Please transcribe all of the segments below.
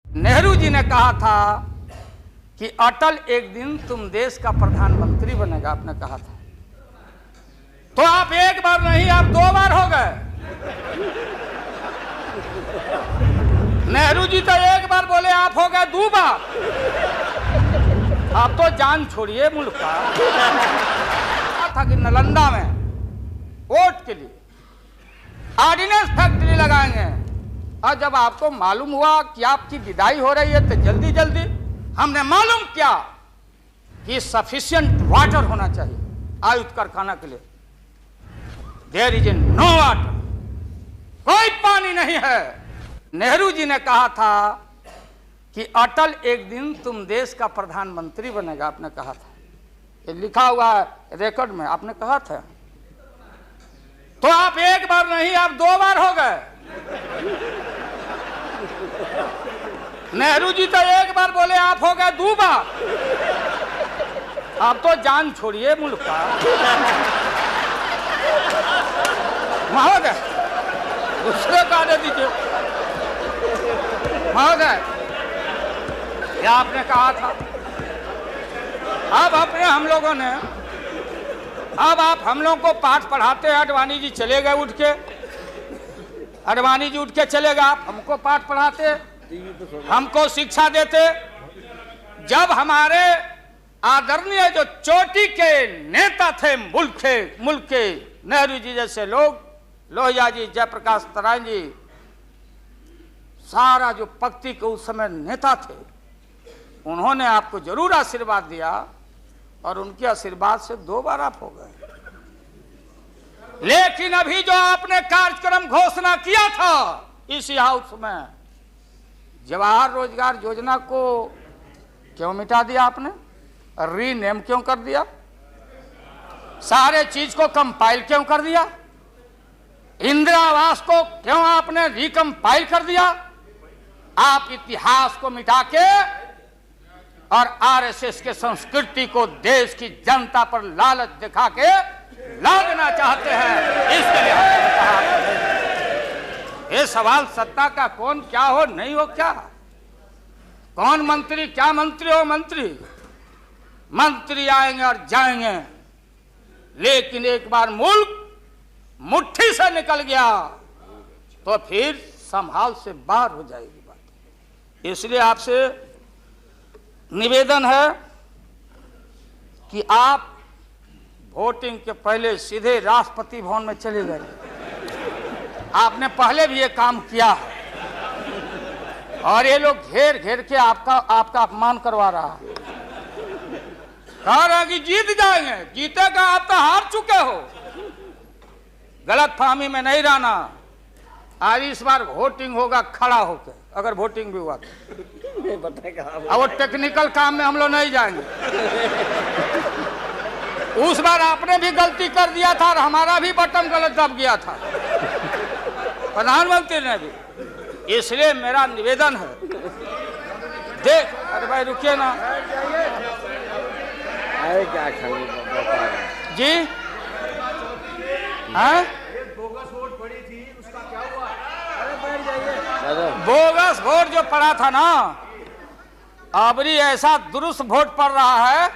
नेहरू जी ने कहा था कि अटल एक दिन तुम देश का प्रधानमंत्री बनेगा, आपने कहा था। तो आप एक बार नहीं, आप 2 बार हो गए। नेहरू जी तो एक बार बोले, आप हो गए 2 बार। आप तो जान छोड़िए मुल्क का। था कि नालंदा में वोट के लिए ऑर्डिनेंस फैक्ट्री लगाएंगे, और जब आपको मालूम हुआ कि आपकी विदाई हो रही है तो जल्दी जल्दी हमने मालूम किया कि सफिशिएंट वाटर होना चाहिए आयुध कारखाना के लिए। देयर इज नो वाटर, कोई पानी नहीं है। नेहरू जी ने कहा था कि अटल एक दिन तुम देश का प्रधानमंत्री बनेगा, आपने कहा था। ये लिखा हुआ है रिकॉर्ड में, आपने कहा था। तो आप एक बार नहीं, आप 2 बार हो गए। नेहरू जी तो एक बार बोले, आप हो गए 2 बार। आप तो जान छोड़िए मुल्क का। महोदय, दूसरे का दे दीजिए। महोदय, यह आपने कहा था। अब अपने हम लोगों ने, अब आप हम लोग को पाठ पढ़ाते हैं। अडवाणी जी चले गए उठ के, अडवाणी जी उठ के चले गए। आप हमको पाठ पढ़ाते, हमको शिक्षा देते। जब हमारे आदरणीय जो चोटी के नेता थे मुल्क के नेहरू जी जैसे लोग, लोहिया जी, जयप्रकाश नारायण जी, सारा जो पक्ति के उस समय नेता थे, उन्होंने आपको जरूर आशीर्वाद दिया, और उनके आशीर्वाद से 2 बार आप हो गए। लेकिन अभी जो आपने कार्यक्रम घोषणा किया था इसी हाउस में, जवाहर रोजगार योजना को क्यों मिटा दिया आपने? रीनेम क्यों कर दिया? सारे चीज को कंपाइल क्यों कर दिया? इंदिरा आवास को क्यों आपने रिकंपाइल कर दिया? आप इतिहास को मिटा के और आरएसएस के संस्कृति को देश की जनता पर लालच दिखा के लादना चाहते हैं। इसके लिए हमने कहा, ये सवाल सत्ता का कौन क्या हो नहीं हो, क्या कौन मंत्री, क्या मंत्री हो मंत्री आएंगे और जाएंगे, लेकिन एक बार मुल्क मुट्ठी से निकल गया तो फिर संभाल से बाहर हो जाएगी बात। इसलिए आपसे निवेदन है कि आप वोटिंग के पहले सीधे राष्ट्रपति भवन में चले गए। आपने पहले भी ये काम किया है, और ये लोग घेर घेर के आपका अपमान करवा रहा है। कह रहा कि जीत जाएंगे, जीतेगा, आप तो हार चुके हो। गलत फहमी में नहीं रहना। आज इस बार वोटिंग होगा खड़ा होकर, अगर वोटिंग भी हुआ तो। अब वो टेक्निकल काम में हम लोग नहीं जाएंगे। उस बार आपने भी गलती कर दिया था और हमारा भी बटन गलत दब गया था, प्रधानमंत्री ने भी। इसलिए मेरा निवेदन है, देख, अरे भाई रुकिए ना क्या जी। हाँ, बोगस वोट पड़ी थी, उसका क्या हुआ? बोगस वोट जो पड़ा था ना, अबरी ऐसा दुरुस्त वोट पड़ रहा है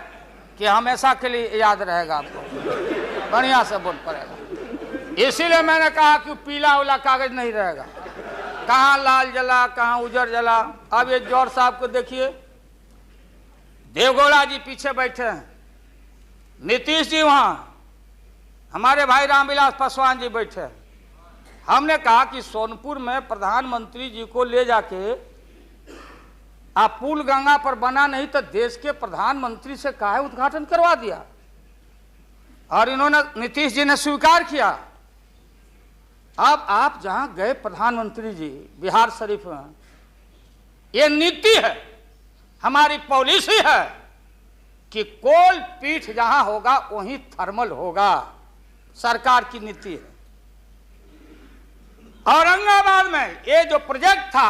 कि हमेशा के लिए याद रहेगा आपको, बढ़िया से वोट पड़ेगा। इसीलिए मैंने कहा कि पीला वाला कागज नहीं रहेगा, कहाँ लाल जला कहाँ उजर जला। अब ये जौहर साहब को देखिए, देवगौड़ा जी पीछे बैठे हैं, नीतीश जी वहां, हमारे भाई रामविलास पासवान जी बैठे हैं। हमने कहा कि सोनपुर में प्रधानमंत्री जी को ले जाके आप पुल गंगा पर बना नहीं तो देश के प्रधानमंत्री से काहे उद्घाटन करवा दिया, और इन्होंने, नीतीश जी ने स्वीकार किया। अब आप जहां गए प्रधानमंत्री जी बिहार शरीफ में, ये नीति है, हमारी पॉलिसी है कि कोल पीठ जहां होगा वहीं थर्मल होगा, सरकार की नीति है। औरंगाबाद में ये जो प्रोजेक्ट था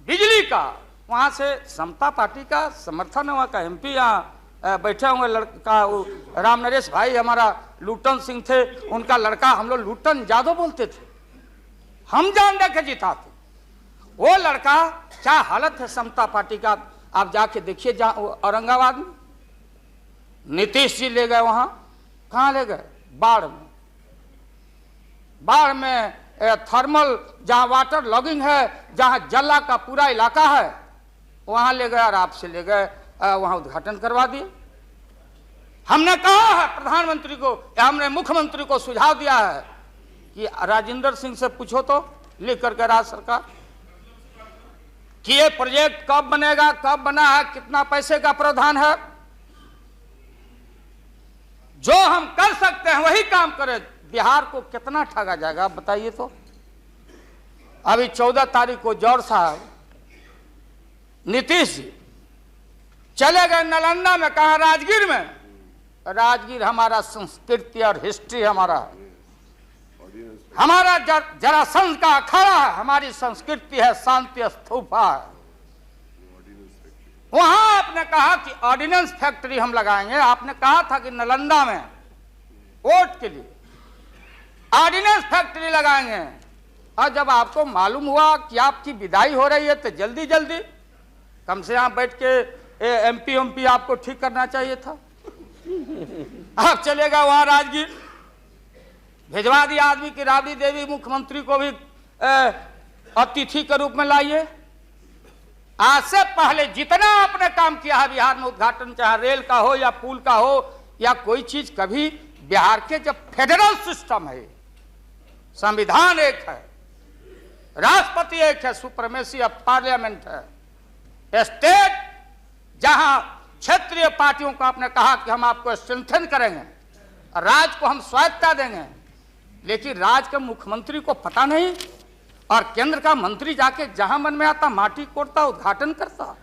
बिजली का, वहां से समता पार्टी का समर्थन, वहां का एमपी यहाँ बैठे हुए लड़का राम नरेश भाई हमारा लूटन सिंह थे, उनका लड़का हम लोग लूटन यादव बोलते थे, हम जान दे के जीता थे। वो लड़का क्या हालत है समता पार्टी का, आप जाके देखिए जहां औरंगाबाद में नीतीश जी ले गए, वहां कहां ले गए, बाढ़ में। बाढ़ में थर्मल जहां वाटर लॉगिंग है, जहां जला का पूरा इलाका है, वहां ले गए और आपसे ले गए, वहां उद्घाटन करवा दिए। हमने कहा है प्रधानमंत्री को, हमने मुख्यमंत्री को सुझाव दिया है कि राजेंद्र सिंह से पूछो तो लिख करके राज्य सरकार कि ये प्रोजेक्ट कब बनेगा, कब बना है, कितना पैसे का प्रावधान है। जो हम कर सकते हैं वही काम करें। बिहार को कितना ठगा जाएगा आप बताइए तो। अभी 14 तारीख को जौहर साहब नीतीश जी चले गए नालंदा में, कहा राजगीर में। राजगीर हमारा संस्कृति और हिस्ट्री, हमारा जरासंध का अखाड़ा है, हमारी संस्कृति है, शांति स्तूपा है। वहां आपने कहा कि ऑर्डिनेंस फैक्ट्री हम लगाएंगे। आपने कहा था कि नालंदा में वोट के लिए ऑर्डिनेंस फैक्ट्री लगाएंगे, और जब आपको मालूम हुआ कि आपकी विदाई हो रही है तो जल्दी जल्दी कम से कम बैठ के एमपी आपको ठीक करना चाहिए था। आप चलेगा वहां राजगीर, भिजवा दिया आदमी की राबड़ी देवी मुख्यमंत्री को भी अतिथि के रूप में लाइए। आज से पहले जितना आपने काम किया है बिहार में, उद्घाटन चाहे रेल का हो या पुल का हो या कोई चीज, कभी बिहार के जब फेडरल सिस्टम है, संविधान एक है, राष्ट्रपति एक है, सुप्रीमेसी ऑफ पार्लियामेंट है, स्टेट जहां क्षेत्रीय पार्टियों को आपने कहा कि हम आपको स्ट्रेंथन करेंगे, राज्य को हम स्वायत्तता देंगे, लेकिन राज्य के मुख्यमंत्री को पता नहीं, और केंद्र का मंत्री जाके जहां मन में आता माटी कोड़ता, उद्घाटन करता,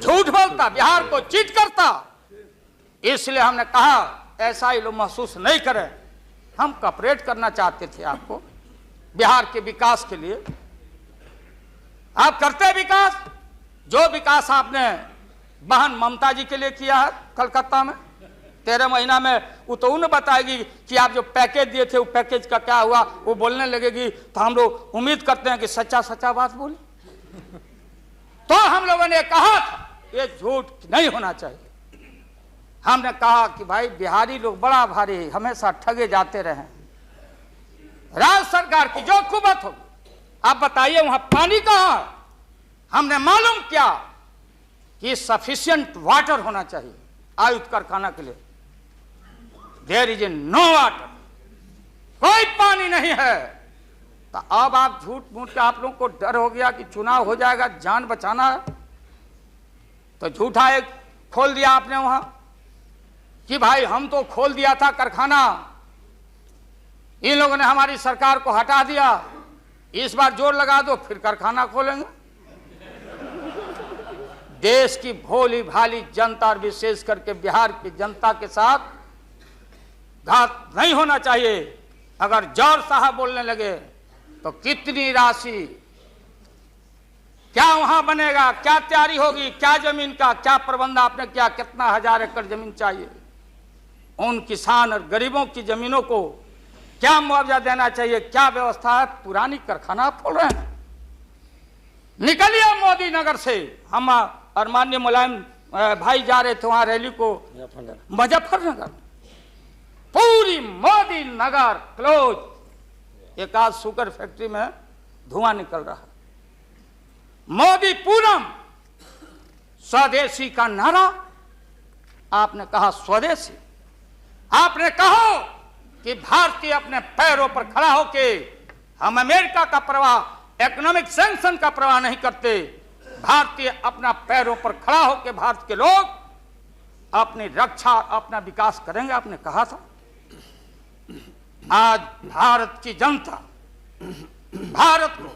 झूठ बोलता, बिहार को चीट करता। इसलिए हमने कहा ऐसा ही लोग महसूस नहीं करें। हम कॉपरेट करना चाहते थे आपको बिहार के विकास के लिए। आप करते विकास, जो विकास आपने बहन ममता जी के लिए किया है कलकत्ता में 13 महीना में, वो तो उन्हें बताएगी कि आप जो पैकेज दिए थे वो पैकेज का क्या हुआ, वो बोलने लगेगी। तो हम लोग उम्मीद करते हैं कि सच्चा सच्चा बात बोले। तो हम लोगों ने कहा था ये झूठ नहीं होना चाहिए। हमने कहा कि भाई बिहारी लोग बड़ा भारी, हमेशा ठगे जाते रहे। राज्य सरकार की जो कुबत होगी, आप बताइए वहां पानी कहां है। हमने मालूम किया कि सफिशिएंट वाटर होना चाहिए आयुध कारखाना के लिए। देयर इज नो वाटर, कोई पानी नहीं है। तो अब आप झूठ मूठ के, आप लोगों को डर हो गया कि चुनाव हो जाएगा, जान बचाना है, तो झूठा एक खोल दिया आपने वहां कि भाई हम तो खोल दिया था कारखाना, इन लोगों ने हमारी सरकार को हटा दिया, इस बार जोर लगा दो फिर कारखाना खोलेंगे। देश की भोली भाली जनता और विशेष करके बिहार की जनता के साथ घात नहीं होना चाहिए। अगर जौहर साहब बोलने लगे तो कितनी राशि, क्या वहां बनेगा, क्या तैयारी होगी, क्या जमीन का क्या प्रबंध आपने किया, कितना 1000 एकड़ जमीन चाहिए, उन किसान और गरीबों की जमीनों को क्या मुआवजा देना चाहिए, क्या व्यवस्था है। पुरानी कारखाना खोल रहे हैं। निकलिए मोदी नगर से। हम और माननीय मुलायम भाई जा रहे थे वहां रैली को मुजफ्फरनगर, पूरी मोदी नगर क्लोज। एक आज शुगर फैक्ट्री में धुआं निकल रहा है। मोदी पूरम, स्वदेशी का नारा आपने कहा, स्वदेशी। आपने कहा कि भारतीय अपने पैरों पर खड़ा होके, हम अमेरिका का प्रवाह, इकोनॉमिक सैंक्शन का प्रवाह नहीं करते। भारतीय अपना पैरों पर खड़ा होके भारत के लोग अपनी रक्षा, अपना विकास करेंगे, आपने कहा था। आज भारत की जनता भारत को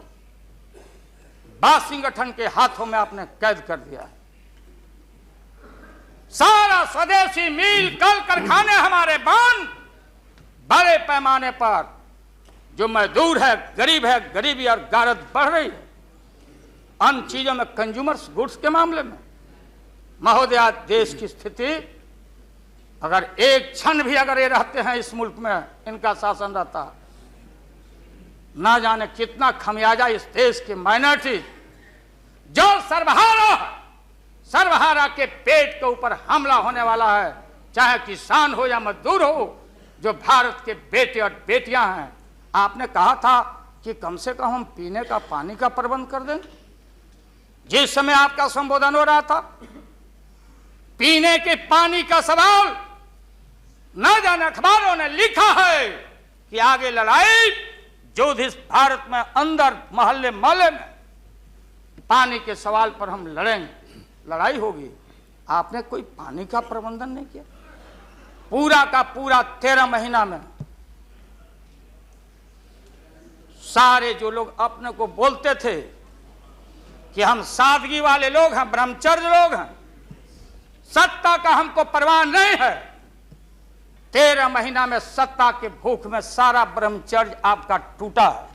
वाशिंगटन के हाथों में आपने कैद कर दिया है। सारा स्वदेशी मिल, कल कारखाने हमारे बंद। बड़े पैमाने पर जो मजदूर है, गरीबी और गारत बढ़ रही है। अन्य चीजों में, कंज्यूमर्स गुड्स के मामले में महोदया, देश की स्थिति, अगर एक क्षण भी अगर ये रहते हैं इस मुल्क में, इनका शासन रहता, ना जाने कितना खमियाजा इस देश की माइनॉरिटी जो सर्वहारा है, सर्वहारा के पेट के ऊपर हमला होने वाला है, चाहे किसान हो या मजदूर हो, जो भारत के बेटे और बेटियां हैं। आपने कहा था कि कम से कम हम पीने का पानी का प्रबंध कर दें। जिस समय आपका संबोधन हो रहा था, पीने के पानी का सवाल न जाने अखबारों ने लिखा है कि आगे लड़ाई जो इस भारत में अंदर मोहल्ले मोहल्ले में पानी के सवाल पर हम लड़ेंगे, लड़ाई होगी। आपने कोई पानी का प्रबंधन नहीं किया। पूरा का पूरा 13 महीना में सारे जो लोग अपने को बोलते थे कि हम सादगी वाले लोग हैं, ब्रह्मचर्य लोग हैं, सत्ता का हमको परवाह नहीं है, 13 महीना में सत्ता के भूख में सारा ब्रह्मचर्य आपका टूटा है।